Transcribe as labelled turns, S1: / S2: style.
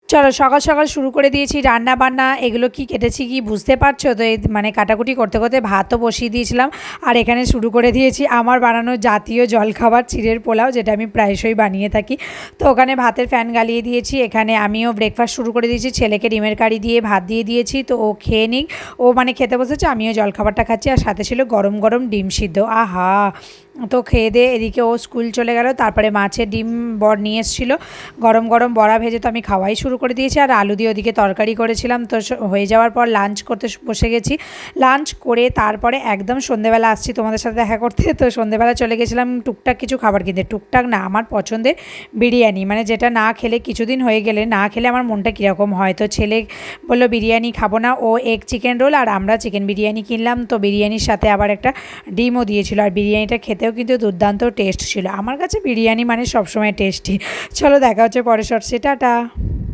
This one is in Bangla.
S1: চলো সকাল সকাল শুরু করে দিয়েছি রান্না বান্না। এগুলো কি কেটেছি কি বুঝতে পারছো তো? এই মানে কাটাকুটি করতে করতে ভাতও বসিয়ে দিয়েছিলাম, আর এখানে শুরু করে দিয়েছি আমার বানানো জাতীয় জলখাবার চিড়ের পোলাও, যেটা আমি প্রায়শই বানিয়ে থাকি। তো ওখানে ভাতের ফ্যান গালিয়ে দিয়েছি, এখানে আমিও ব্রেকফাস্ট শুরু করে দিয়েছি। ছেলেকে ডিমের কারি দিয়ে ভাত দিয়ে দিয়েছি, তো ও খেয়ে নিক। ও মানে খেতে বসেছে, আমিও জলখাবারটা খাচ্ছি, আর সাথে ছিল গরম গরম ডিম সিদ্ধ। আহা! তো খেয়ে দিয়ে এদিকে ও স্কুল চলে গেল। তারপরে মাছের ডিম বর নিয়ে এসেছিলো, গরম গরম বড়া ভেজে তো আমি খাওয়াই শুরু করে দিয়েছি, আর আলু দিয়ে ওদিকে তরকারি করেছিলাম। তো হয়ে যাওয়ার পর লাঞ্চ করতে বসে গেছি। লাঞ্চ করে তারপরে একদম সন্ধেবেলা আসছি তোমাদের সাথে দেখা করতে। তো সন্ধেবেলা চলে গেছিলাম টুকটাক কিছু খাবার কিনতে। টুকটাক না, আমার পছন্দের বিরিয়ানি, মানে যেটা না খেলে কিছুদিন হয়ে গেলে না খেলে আমার মনটা কীরকম হয়। তো ছেলে বললো বিরিয়ানি খাবো না, ও এগ চিকেন রোল আর আমরা চিকেন বিরিয়ানি কিনলাম। তো বিরিয়ানির সাথে আবার একটা ডিমও দিয়েছিল, আর বিরিয়ানিটা খেতেও কিন্তু দুর্দান্ত টেস্ট ছিল। আমার কাছে বিরিয়ানি মানে সবসময় টেস্টি। চলো দেখা হচ্ছে পরের শর্টসে, টাটা।